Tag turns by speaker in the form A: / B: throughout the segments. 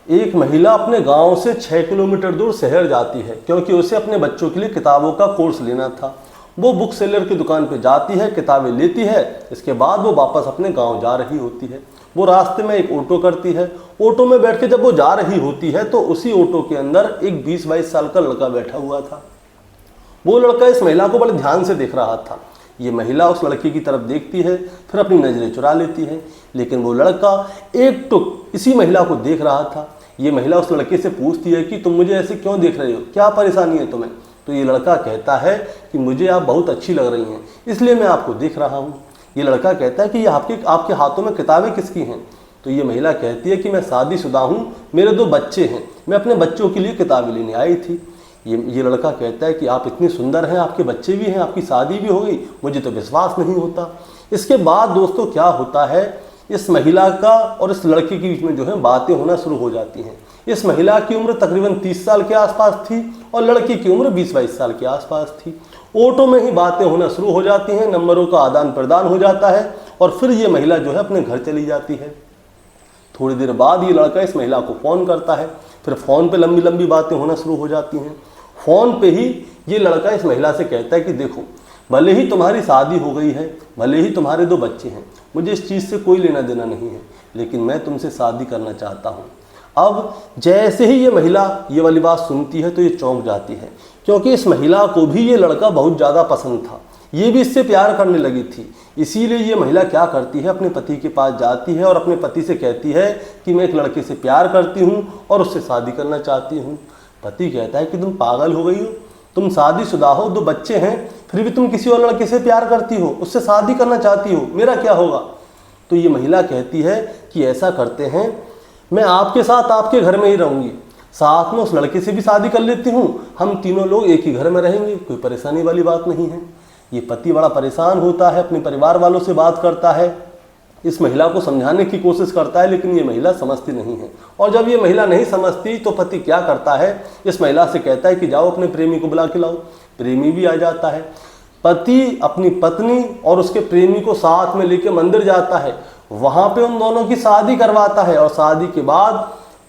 A: एक महिला अपने गांव से 6 किलोमीटर दूर शहर जाती है क्योंकि उसे अपने बच्चों के लिए किताबों का कोर्स लेना था। वो बुक सेलर की दुकान पे जाती है, किताबें लेती है। इसके बाद वो वापस अपने गांव जा रही होती है। वो रास्ते में एक ऑटो करती है। ऑटो में बैठ के जब वो जा रही होती है तो उसी ऑटो के अंदर एक 20-22 साल का लड़का बैठा हुआ था। वो लड़का इस महिला को बड़े ध्यान से देख रहा था। ये महिला उस लड़के की तरफ देखती है, फिर अपनी नजरें चुरा लेती है, लेकिन वो लड़का एक टुक इसी महिला को देख रहा था। ये महिला उस लड़के से पूछती है कि तुम मुझे ऐसे क्यों देख रहे हो, क्या परेशानी है तुम्हें? तो ये लड़का कहता है कि मुझे आप बहुत अच्छी लग रही हैं, इसलिए मैं आपको देख रहा हूँ। ये लड़का कहता है कि ये आपके हाथों में किताबें किसकी हैं? तो ये महिला कहती है कि मैं शादीशुदा हूँ, मेरे 2 बच्चे हैं, मैं अपने बच्चों के लिए किताबें लेने आई थी। ये लड़का कहता है कि आप इतनी सुंदर हैं, आपके बच्चे भी हैं, आपकी शादी भी हो गई, मुझे तो विश्वास नहीं होता। इसके बाद दोस्तों क्या होता है, इस महिला का और इस लड़के के बीच में जो है बातें होना शुरू हो जाती हैं। इस महिला की उम्र तकरीबन 30 साल के आसपास थी और लड़के की उम्र 20-22 साल के आसपास थी। ऑटो में ही बातें होना शुरू हो जाती हैं, नंबरों का आदान प्रदान हो जाता है और फिर ये महिला जो है अपने घर चली जाती है। थोड़ी देर बाद ये लड़का इस महिला को फ़ोन करता है, फिर फ़ोन पे लंबी लंबी बातें होना शुरू हो जाती हैं। फ़ोन पे ही ये लड़का इस महिला से कहता है कि देखो, भले ही तुम्हारी शादी हो गई है, भले ही तुम्हारे 2 बच्चे हैं, मुझे इस चीज़ से कोई लेना देना नहीं है, लेकिन मैं तुमसे शादी करना चाहता हूँ। अब जैसे ही ये महिला ये वाली बात सुनती है तो ये चौंक जाती है, क्योंकि इस महिला को भी ये लड़का बहुत ज़्यादा पसंद था, ये भी इससे प्यार करने लगी थी। इसीलिए ये महिला क्या करती है, अपने पति के पास जाती है और अपने पति से कहती है कि मैं एक लड़के से प्यार करती हूँ और उससे शादी करना चाहती हूँ। पति कहता है कि तुम पागल हो गई हो, तुम शादीशुदा हो, 2 बच्चे हैं, फिर भी तुम किसी और लड़के से प्यार करती हो, उससे शादी करना चाहती हो, मेरा क्या होगा? तो ये महिला कहती है कि ऐसा करते हैं, मैं आपके साथ आपके घर में ही रहूँगी, साथ में उस लड़के से भी शादी कर लेती हूँ, हम तीनों लोग एक ही घर में रहेंगे, कोई परेशानी वाली बात नहीं है। ये पति बड़ा परेशान होता है, अपने परिवार वालों से बात करता है, इस महिला को समझाने की कोशिश करता है, लेकिन ये महिला समझती नहीं है। और जब ये महिला नहीं समझती तो पति क्या करता है, इस महिला से कहता है कि जाओ अपने प्रेमी को बुला के लाओ। प्रेमी भी आ जाता है। पति अपनी पत्नी और उसके प्रेमी को साथ में लेके मंदिर जाता है, वहां पे उन दोनों की शादी करवाता है और शादी के बाद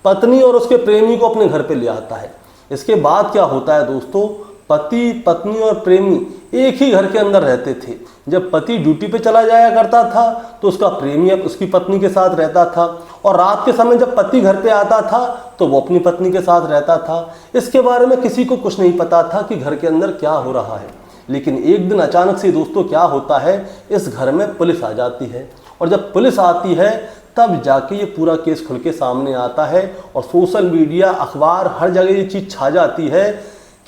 A: पत्नी और उसके प्रेमी को अपने घर पे ले आता है। इसके बाद क्या होता है दोस्तों, पति, पत्नी और प्रेमी एक ही घर के अंदर रहते थे। जब पति ड्यूटी पे चला जाया करता था तो उसका प्रेमी उसकी पत्नी के साथ रहता था, और रात के समय जब पति घर पे आता था तो वो अपनी पत्नी के साथ रहता था। इसके बारे में किसी को कुछ नहीं पता था कि घर के अंदर क्या हो रहा है। लेकिन एक दिन अचानक से दोस्तों क्या होता है, इस घर में पुलिस आ जाती है, और जब पुलिस आती है तब जाके ये पूरा केस खुल के सामने आता है और सोशल मीडिया, अखबार, हर जगह ये चीज़ छा जाती है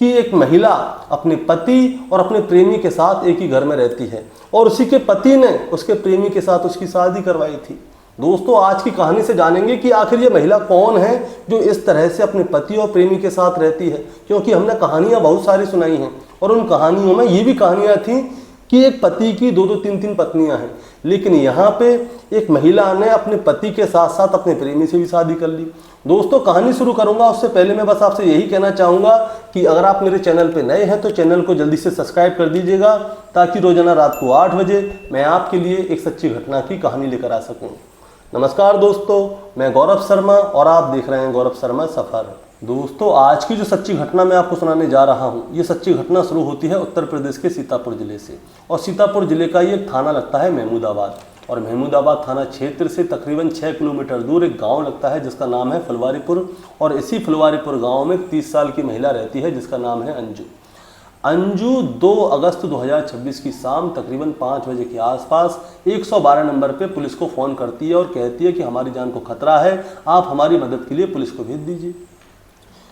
A: कि एक महिला अपने पति और अपने प्रेमी के साथ एक ही घर में रहती है और उसी के पति ने उसके प्रेमी के साथ उसकी शादी करवाई थी। दोस्तों आज की कहानी से जानेंगे कि आखिर ये महिला कौन है जो इस तरह से अपने पति और प्रेमी के साथ रहती है, क्योंकि हमने कहानियां बहुत सारी सुनाई हैं और उन कहानियों में ये भी कहानियां थी कि एक पति की 2-2, 3-3 पत्नियां हैं, लेकिन यहाँ पे एक महिला ने अपने पति के साथ साथ अपने प्रेमी से भी शादी कर ली। दोस्तों कहानी शुरू करूंगा उससे पहले मैं बस आपसे यही कहना चाहूँगा कि अगर आप मेरे चैनल पे नए हैं तो चैनल को जल्दी से सब्सक्राइब कर दीजिएगा, ताकि रोजाना रात को 8 बजे मैं आपके लिए एक सच्ची घटना की कहानी लेकर आ सकूँ। नमस्कार दोस्तों, मैं गौरव शर्मा और आप देख रहे हैं गौरव शर्मा सफ़र। दोस्तों आज की जो सच्ची घटना मैं आपको सुनाने जा रहा हूँ, ये सच्ची घटना शुरू होती है उत्तर प्रदेश के सीतापुर जिले से, और सीतापुर जिले का ये थाना लगता है महमूदाबाद, और महमूदाबाद थाना क्षेत्र से तकरीबन 6 किलोमीटर दूर एक गांव लगता है जिसका नाम है फुलवारीपुर, और इसी फुलवारीपुर गांव में 30 साल की महिला रहती है जिसका नाम है अंजू। अंजू 2 अगस्त 2026 की शाम तकरीबन 5 बजे के आसपास 112 नंबर पे पुलिस को फ़ोन करती है और कहती है कि हमारी जान को खतरा है, आप हमारी मदद के लिए पुलिस को भेज दीजिए।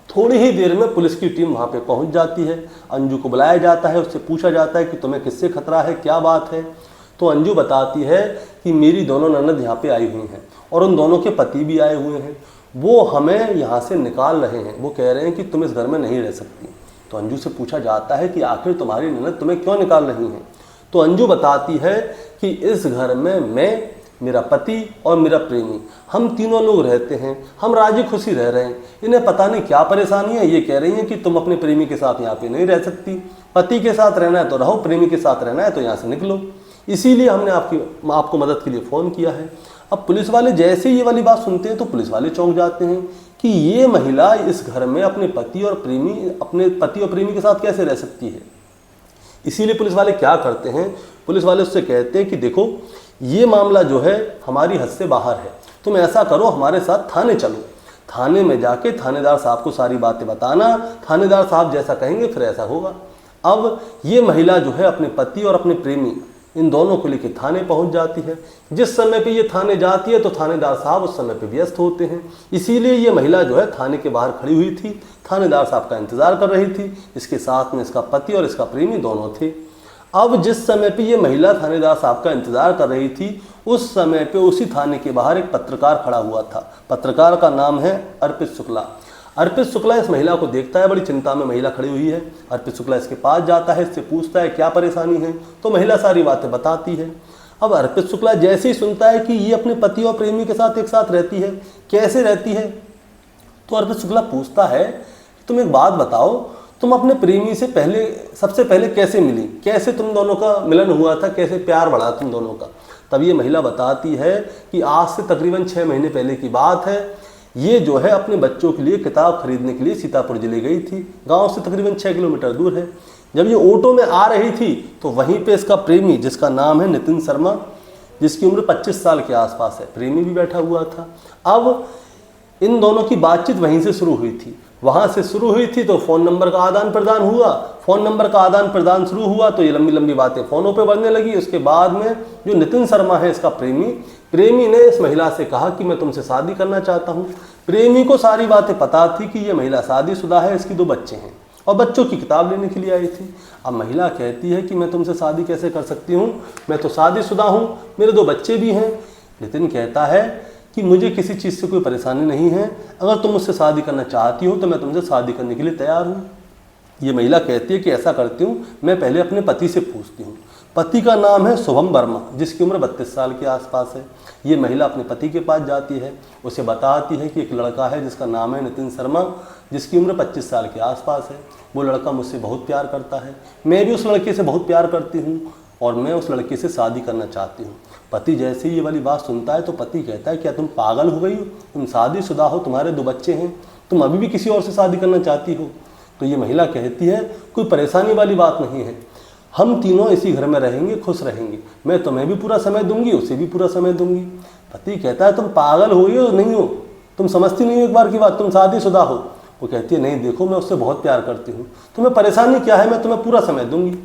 A: थोड़ी ही देर में पुलिस की टीम वहाँ पे पहुँच जाती है। अंजू को बुलाया जाता है, उससे पूछा जाता है कि तुम्हें किससे खतरा है, क्या बात है। तो अंजू बताती है कि मेरी दोनों ननद यहाँ पे आई हुई हैं और उन दोनों के पति भी आए हुए हैं, वो हमें यहाँ से निकाल रहे हैं, वो कह रहे हैं कि तुम इस घर में नहीं रह सकती। तो अंजू से पूछा जाता है कि आखिर तुम्हारी ननद तुम्हें क्यों निकाल रही हैं। तो अंजू बताती है कि इस घर में मैं, मेरा पति और मेरा प्रेमी, हम तीनों लोग रहते हैं, हम राजी खुशी रह रहे हैं, इन्हें पता नहीं क्या परेशानी है। ये कह रही हैं कि तुम अपने प्रेमी के साथ यहाँ पे नहीं रह सकती, पति के साथ रहना है तो रहो, प्रेमी के साथ रहना है तो यहाँ से निकलो, इसीलिए हमने आपको मदद के लिए फ़ोन किया है। अब पुलिस वाले जैसे ये वाली बात सुनते हैं तो पुलिस वाले चौंक जाते हैं कि ये महिला इस घर में अपने पति और प्रेमी के साथ कैसे रह सकती है। इसीलिए पुलिस वाले क्या करते हैं, पुलिस वाले उससे कहते हैं कि देखो ये मामला जो है हमारी हद से बाहर है, तुम ऐसा करो हमारे साथ थाने चलो, थाने में जाके थानेदार साहब को सारी बातें बताना, थानेदार साहब जैसा कहेंगे फिर ऐसा होगा। अब ये महिला जो है अपने पति और अपने प्रेमी इन दोनों को लेकर थाने पहुंच जाती है। जिस समय पे ये थाने जाती है तो थानेदार साहब उस समय पे व्यस्त होते हैं, इसीलिए ये महिला जो है थाने के बाहर खड़ी हुई थी, थानेदार साहब का इंतजार कर रही थी। इसके साथ में इसका पति और इसका प्रेमी दोनों थे। अब जिस समय पे ये महिला थानेदार साहब का इंतजार कर रही थी, उस समय पे उसी थाने के बाहर एक पत्रकार खड़ा हुआ था। पत्रकार का नाम है अर्पित शुक्ला। अर्पित शुक्ला इस महिला को देखता है, बड़ी चिंता में महिला खड़ी हुई है। अर्पित शुक्ला इसके पास जाता है, इससे पूछता है क्या परेशानी है, तो महिला सारी बातें बताती है। अब अर्पित शुक्ला जैसे ही सुनता है कि ये अपने पति और प्रेमी के साथ एक साथ रहती है, कैसे रहती है, तो अर्पित शुक्ला पूछता है तुम एक बात बताओ, तुम अपने प्रेमी से सबसे पहले कैसे मिली, कैसे तुम दोनों का मिलन हुआ था, कैसे प्यार बढ़ा तुम दोनों का। तब ये महिला बताती है कि आज से तकरीबन 6 महीने पहले की बात है, ये जो है अपने बच्चों के लिए किताब खरीदने के लिए सीतापुर जिले गई थी। गांव से तकरीबन 6 किलोमीटर दूर है। जब ये ऑटो में आ रही थी तो वहीं पे इसका प्रेमी, जिसका नाम है नितिन शर्मा, जिसकी उम्र 25 साल के आसपास है, प्रेमी भी बैठा हुआ था। अब इन दोनों की बातचीत वहीं से शुरू हुई थी। वहाँ से शुरू हुई थी तो फ़ोन नंबर का आदान प्रदान हुआ। फ़ोन नंबर का आदान प्रदान शुरू हुआ तो ये लंबी लंबी बातें फ़ोनों पे बढ़ने लगी। उसके बाद में जो नितिन शर्मा है इसका प्रेमी ने इस महिला से कहा कि मैं तुमसे शादी करना चाहता हूँ। प्रेमी को सारी बातें पता थी कि ये महिला शादीशुदा है, इसकी 2 बच्चे हैं और बच्चों की किताब लेने के लिए आई थी। अब महिला कहती है कि मैं तुमसे शादी कैसे कर सकती हूँ, मैं तो शादीशुदा हूँ, मेरे 2 बच्चे भी हैं। नितिन कहता है कि मुझे किसी चीज़ से कोई परेशानी नहीं है, अगर तुम मुझसे शादी करना चाहती हो तो मैं तुमसे शादी करने के लिए तैयार हूँ। ये महिला कहती है कि ऐसा करती हूँ, मैं पहले अपने पति से पूछती हूँ। पति का नाम है शुभम वर्मा, जिसकी उम्र 32 साल के आसपास है। ये महिला अपने पति के पास जाती है, उसे बताती है कि एक लड़का है जिसका नाम है नितिन शर्मा, जिसकी उम्र 25 साल के आसपास है। वो लड़का मुझसे बहुत प्यार करता है, मैं भी उस लड़के से बहुत प्यार करती हूँ और मैं उस लड़के से शादी करना चाहती हूँ। पति जैसे ही ये वाली बात सुनता है तो पति कहता है क्या तुम पागल हो गई हो, तुम शादीशुदा हो, तुम्हारे 2 बच्चे हैं, तुम अभी भी किसी और से शादी करना चाहती हो। तो ये महिला कहती है कोई परेशानी वाली बात नहीं है, हम तीनों इसी घर में रहेंगे, खुश रहेंगे, मैं तुम्हें भी पूरा समय दूंगी, उसे भी पूरा समय दूंगी। पति कहता है तुम पागल हो या नहीं हो, तुम समझती नहीं हो एक बार की बात, तुम शादीशुदा हो। वो कहती है नहीं देखो मैं उससे बहुत प्यार करती हूँ, तुम्हें परेशानी क्या है, मैं तुम्हें पूरा समय दूंगी।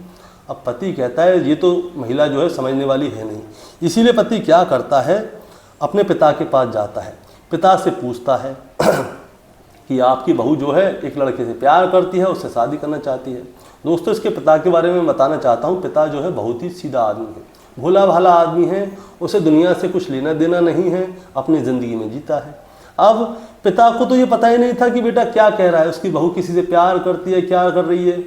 A: अब पति कहता है ये तो महिला जो है समझने वाली है नहीं, इसीलिए पति क्या करता है, अपने पिता के पास जाता है, पिता से पूछता है कि आपकी बहू जो है एक लड़के से प्यार करती है, उससे शादी करना चाहती है। दोस्तों इसके पिता के बारे में बताना चाहता हूँ। पिता जो है बहुत ही सीधा आदमी है, भोला भाला आदमी है, उसे दुनिया से कुछ लेना देना नहीं है, अपनी ज़िंदगी में जीता है। अब पिता को तो ये पता ही नहीं था कि बेटा क्या कह रहा है, उसकी बहू किसी से प्यार करती है, क्या कर रही है,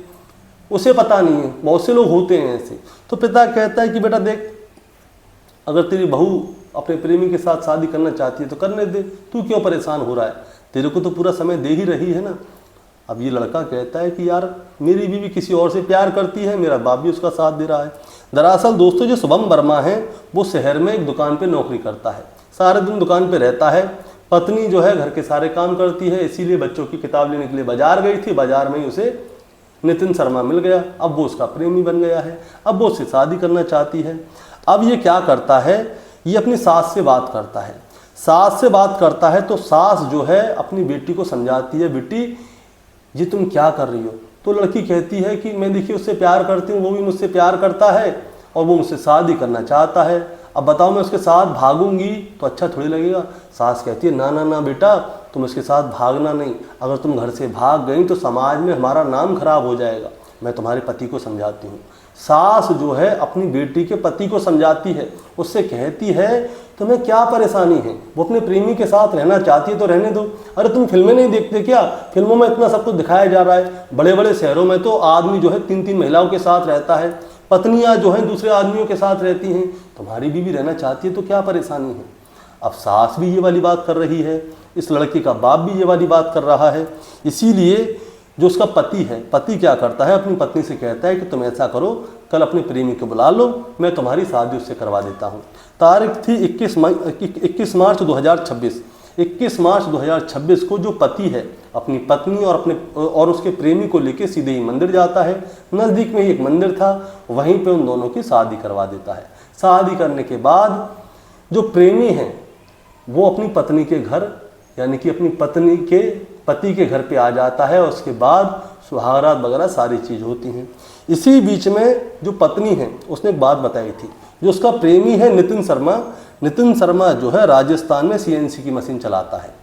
A: उसे पता नहीं है। बहुत से लोग होते हैं ऐसे। तो पिता कहता है कि बेटा देख, अगर तेरी बहू अपने प्रेमी के साथ शादी करना चाहती है तो करने दे, तू क्यों परेशान हो रहा है, तेरे को तो पूरा समय दे ही रही है ना। अब ये लड़का कहता है कि यार मेरी बीवी किसी और से प्यार करती है, मेरा बाप भी उसका साथ दे रहा है। दरअसल दोस्तों जो शुभम वर्मा है वो शहर में एक दुकान पे नौकरी करता है, सारे दिन दुकान पे रहता है। पत्नी जो है घर के सारे काम करती है, इसीलिए बच्चों की किताब लेने के लिए बाजार गई थी, बाजार में ही उसे नितिन शर्मा मिल गया। अब वो उसका प्रेमी बन गया है, अब वो उससे शादी करना चाहती है। अब ये क्या करता है, ये अपनी सास से बात करता है। सास से बात करता है तो सास जो है अपनी बेटी को समझाती है, बेटी ये तुम क्या कर रही हो। तो लड़की कहती है कि मैं देखिए उससे प्यार करती हूँ, वो भी मुझसे प्यार करता है और वो मुझसे शादी करना चाहता है। अब बताओ मैं उसके साथ भागूंगी तो अच्छा थोड़ी लगेगा। सास कहती है ना ना ना बेटा, तुम उसके साथ भागना नहीं, अगर तुम घर से भाग गई तो समाज में हमारा नाम खराब हो जाएगा। मैं तुम्हारे पति को समझाती हूँ। सास जो है अपनी बेटी के पति को समझाती है, उससे कहती है तुम्हें क्या परेशानी है, वो अपने प्रेमी के साथ रहना चाहती है तो रहने दो। अरे तुम फिल्में नहीं देखते क्या, फिल्मों में इतना सब कुछ दिखाया जा रहा है, बड़े बड़े शहरों में तो आदमी जो है 3-3 महिलाओं के साथ रहता है, पत्नियां जो हैं दूसरे आदमियों के साथ रहती हैं, तुम्हारी बीवी रहना चाहती है तो क्या परेशानी है। अब सास भी ये वाली बात कर रही है, इस लड़के का बाप भी ये वाली बात कर रहा है। इसीलिए जो उसका पति है, पति क्या करता है, अपनी पत्नी से कहता है कि तुम ऐसा करो, कल अपने प्रेमी को बुला लो, मैं तुम्हारी शादी उससे करवा देता हूँ। तारीख थी 21 मार्च 2026। 21 मार्च 2026 को जो पति है अपनी पत्नी और उसके प्रेमी को लेकर सीधे ही मंदिर जाता है। नज़दीक में ही एक मंदिर था, वहीं पे उन दोनों की शादी करवा देता है। शादी करने के बाद जो प्रेमी है वो अपनी पत्नी के घर यानी कि अपनी पत्नी के पति के घर पे आ जाता है और उसके बाद सुहागरात वगैरह सारी चीज़ होती हैं। इसी बीच में जो पत्नी है उसने एक बात बताई थी, जो उसका प्रेमी है नितिन शर्मा जो है राजस्थान में सीएनसी की मशीन चलाता है।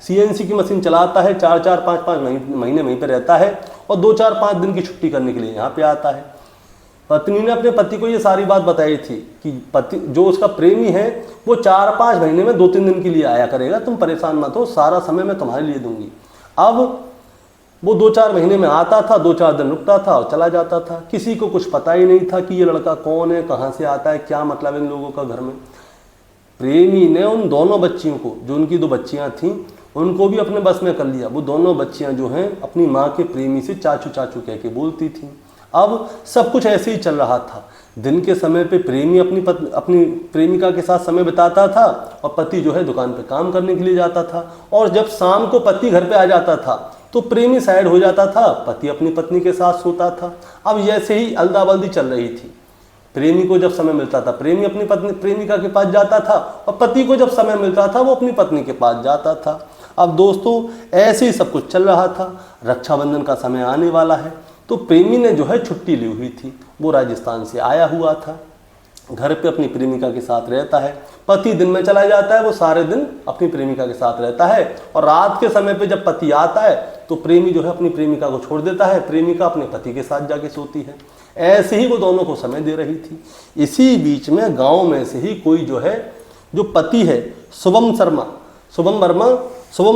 A: सीएनसी की मशीन चलाता है, 4-4, 5-5 महीने वहीं पे रहता है और 2-4-5 दिन की छुट्टी करने के लिए यहाँ पे आता है। पत्नी ने अपने पति को ये सारी बात बताई थी कि पति जो उसका प्रेमी है वो 4-5 महीने में 2-3 दिन के लिए आया करेगा, तुम परेशान मत हो, सारा समय मैं तुम्हारे लिए दूंगी। अब वो 2-4 महीने में आता था, 2-4 दिन रुकता था और चला जाता था। किसी को कुछ पता ही नहीं था कि ये लड़का कौन है, कहाँ से आता है, क्या मतलब है इन लोगों का घर में। प्रेमी ने उन दोनों बच्चियों को, जो उनकी 2 बच्चियाँ थीं, उनको भी अपने बस में कर लिया। वो दोनों बच्चियाँ जो हैं अपनी माँ के प्रेमी से चाचू चाचू कह के बोलती थीं। अब सब कुछ ऐसे ही चल रहा था। दिन के समय पे प्रेमी अपनी प्रेमिका के साथ समय बिताता था और पति जो है दुकान पे काम करने के लिए जाता था। और जब शाम को पति घर पे आ जाता था तो प्रेमी साइड हो जाता था, पति अपनी पत्नी के साथ सोता था। अब ऐसे ही अलदा-बल्दी चल रही थी। प्रेमी को जब समय मिलता था प्रेमी अपनी प्रेमिका के पास जाता था और पति को जब समय मिलता था वो अपनी पत्नी के पास जाता था। अब दोस्तों ऐसे ही सब कुछ चल रहा था। रक्षाबंधन का समय आने वाला है तो प्रेमी ने जो है छुट्टी ली हुई थी, वो राजस्थान से आया हुआ था। घर पे अपनी प्रेमिका के साथ रहता है। पति दिन में चला जाता है, वो सारे दिन अपनी प्रेमिका के साथ रहता है और रात के समय पे जब पति आता है तो प्रेमी जो है अपनी प्रेमिका को छोड़ देता है, प्रेमिका अपने पति के साथ जाके सोती है। ऐसे ही वो दोनों को समय दे रही थी। इसी बीच में गाँव में से ही कोई जो है, जो पति है शुभम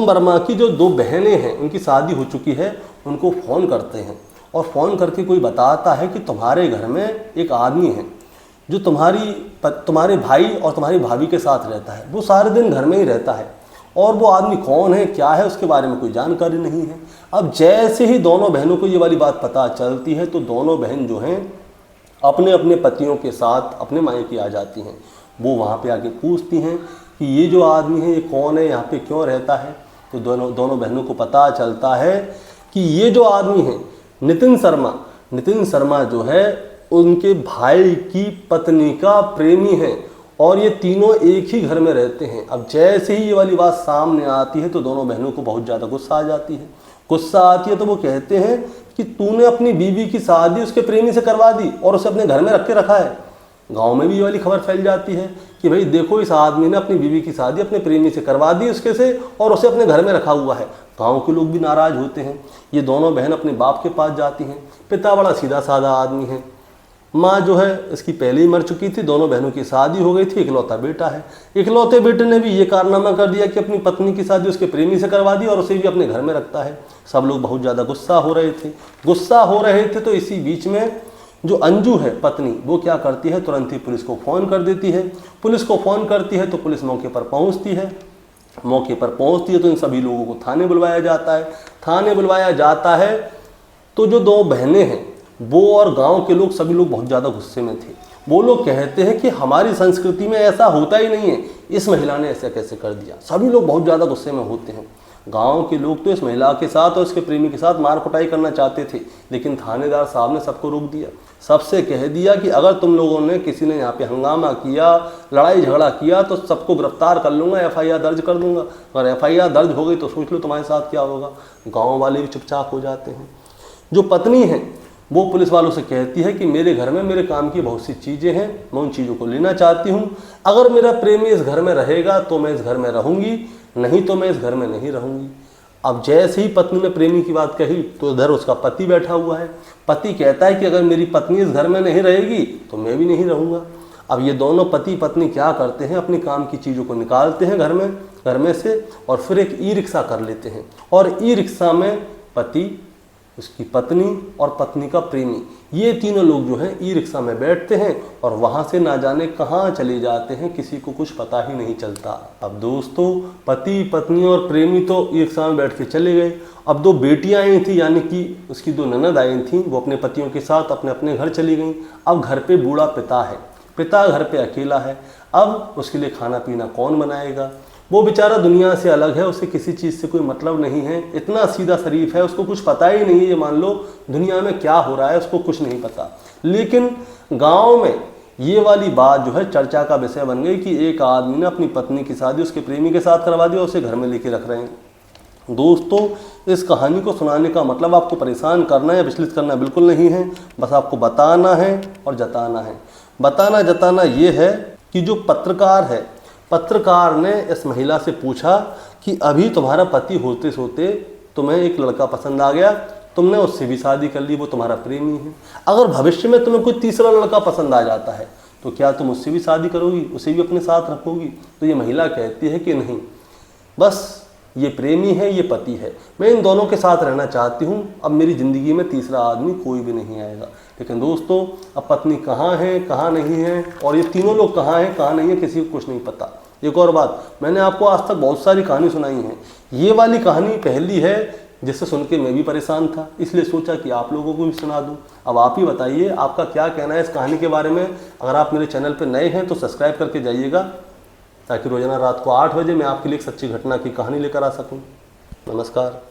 A: वर्मा की जो 2 बहनें हैं उनकी शादी हो चुकी है, उनको फ़ोन करते हैं और फ़ोन करके कोई बताता है कि तुम्हारे घर में एक आदमी है जो तुम्हारे भाई और तुम्हारी भाभी के साथ रहता है, वो सारे दिन घर में ही रहता है और वो आदमी कौन है क्या है उसके बारे में कोई जानकारी नहीं है। अब जैसे ही दोनों बहनों को ये वाली बात पता चलती है तो दोनों बहन जो हैं अपने अपने पतियों के साथ अपने मायके आ जाती हैं। वो वहाँ पे आके पूछती हैं कि ये जो आदमी है ये कौन है, यहाँ पे क्यों रहता है। तो दोनों बहनों को पता चलता है कि ये जो आदमी है नितिन शर्मा जो है उनके भाई की पत्नी का प्रेमी है और ये तीनों एक ही घर में रहते हैं। अब जैसे ही ये वाली बात सामने आती है तो दोनों बहनों को बहुत ज़्यादा गुस्सा आ जाती है। गुस्सा आती है तो वो कहते हैं कि तूने अपनी बीवी की शादी उसके प्रेमी से करवा दी और उसे अपने घर में रख के रखा है। गांव में भी ये वाली खबर फैल जाती है कि भाई देखो इस आदमी ने अपनी बीवी की शादी अपने प्रेमी से करवा दी उसके से और उसे अपने घर में रखा हुआ है। गांव के लोग भी नाराज़ होते हैं। ये दोनों बहन अपने बाप के पास जाती हैं। पिता बड़ा सीधा साधा आदमी है, माँ जो है इसकी पहले ही मर चुकी थी, दोनों बहनों की शादी हो गई थी, इकलौता बेटा है। इकलौते बेटे ने भी ये कारनामा कर दिया कि अपनी पत्नी की शादी उसके प्रेमी से करवा दी और उसे भी अपने घर में रखता है। सब लोग बहुत ज़्यादा गुस्सा हो रहे थे। तो इसी बीच में जो अंजू है पत्नी, वो क्या करती है, तुरंत ही पुलिस को फ़ोन कर देती है। पुलिस को फ़ोन करती है तो पुलिस मौके पर पहुंचती है तो इन सभी लोगों को थाने बुलवाया जाता है। तो जो 2 बहनें हैं वो और गांव के लोग सभी लोग बहुत ज़्यादा गुस्से में थे। वो लोग कहते हैं कि हमारी संस्कृति में ऐसा होता ही नहीं है, इस महिला ने ऐसा कैसे कर दिया। सभी लोग बहुत ज़्यादा गुस्से में होते हैं। गांव के लोग तो इस महिला के साथ और इसके प्रेमी के साथ मार कुटाई करना चाहते थे, लेकिन थानेदार साहब ने सबको रोक दिया। सबसे कह दिया कि अगर तुम लोगों ने किसी ने यहाँ पे हंगामा किया, लड़ाई झगड़ा किया तो सबको गिरफ्तार कर लूँगा, FIR दर्ज कर दूँगा। अगर FIR दर्ज हो गई तो सोच लो तुम्हारे साथ क्या होगा। गाँव वाले भी चुपचाप हो जाते हैं। जो पत्नी है वो पुलिस वालों से कहती है कि मेरे घर में मेरे काम की बहुत सी चीज़ें हैं, मैं उन चीज़ों को लेना चाहती हूँ। अगर मेरा प्रेमी इस घर में रहेगा तो मैं इस घर में रहूँगी, नहीं तो मैं इस घर में नहीं रहूँगी। अब जैसे ही पत्नी ने प्रेमी की बात कही तो इधर उसका पति बैठा हुआ है। पति कहता है कि अगर मेरी पत्नी इस घर में नहीं रहेगी तो मैं भी नहीं रहूँगा। अब ये दोनों पति पत्नी क्या करते हैं, अपनी काम की चीज़ों को निकालते हैं घर में से और फिर एक ई-रिक्शा कर लेते हैं और ई-रिक्शा में पति, उसकी पत्नी और पत्नी का प्रेमी, ये तीनों लोग जो हैं ई-रिक्शा में बैठते हैं और वहाँ से ना जाने कहाँ चले जाते हैं, किसी को कुछ पता ही नहीं चलता। अब दोस्तों पति पत्नी और प्रेमी तो ई-रिक्शा में बैठ के चले गए। अब 2 बेटियाँ आई थी, यानी कि उसकी 2 ननद आई थी, वो अपने पतियों के साथ अपने अपने घर चली गई। अब घर पे बूढ़ा पिता है, पिता घर पे अकेला है। अब उसके लिए खाना पीना कौन बनाएगा। वो बेचारा दुनिया से अलग है, उसे किसी चीज़ से कोई मतलब नहीं है, इतना सीधा शरीफ है, उसको कुछ पता ही नहीं है, ये मान लो दुनिया में क्या हो रहा है उसको कुछ नहीं पता। लेकिन गांव में ये वाली बात जो है चर्चा का विषय बन गई कि एक आदमी ने अपनी पत्नी की शादी उसके प्रेमी के साथ करवा दी और उसे घर में लेके रख रहे हैं। दोस्तों, इस कहानी को सुनाने का मतलब आपको परेशान करना या विचलित करना बिल्कुल नहीं है, बस आपको बताना है और जताना है। बताना जताना ये है कि जो पत्रकार है, पत्रकार ने इस महिला से पूछा कि अभी तुम्हारा पति होते सोते तुम्हें एक लड़का पसंद आ गया, तुमने उससे भी शादी कर ली, वो तुम्हारा प्रेमी है, अगर भविष्य में तुम्हें कोई तीसरा लड़का पसंद आ जाता है तो क्या तुम उससे भी शादी करोगी, उसे भी अपने साथ रखोगी? तो ये महिला कहती है कि नहीं, बस ये प्रेमी है, ये पति है, मैं इन दोनों के साथ रहना चाहती हूँ, अब मेरी ज़िंदगी में तीसरा आदमी कोई भी नहीं आएगा। लेकिन दोस्तों, अब पत्नी कहाँ है, कहाँ नहीं है, और ये तीनों लोग कहाँ हैं, कहाँ नहीं है, किसी को कुछ नहीं पता। एक और बात, मैंने आपको आज तक बहुत सारी कहानी सुनाई हैं, ये वाली कहानी पहली है जिससे सुन के मैं भी परेशान था, इसलिए सोचा कि आप लोगों को भी सुना दूं। अब आप ही बताइए आपका क्या कहना है इस कहानी के बारे में। अगर आप मेरे चैनल पर नए हैं तो सब्सक्राइब करके जाइएगा, ताकि रोजाना रात को 8 बजे मैं आपके लिए एक सच्ची घटना की कहानी लेकर आ सकूं। नमस्कार।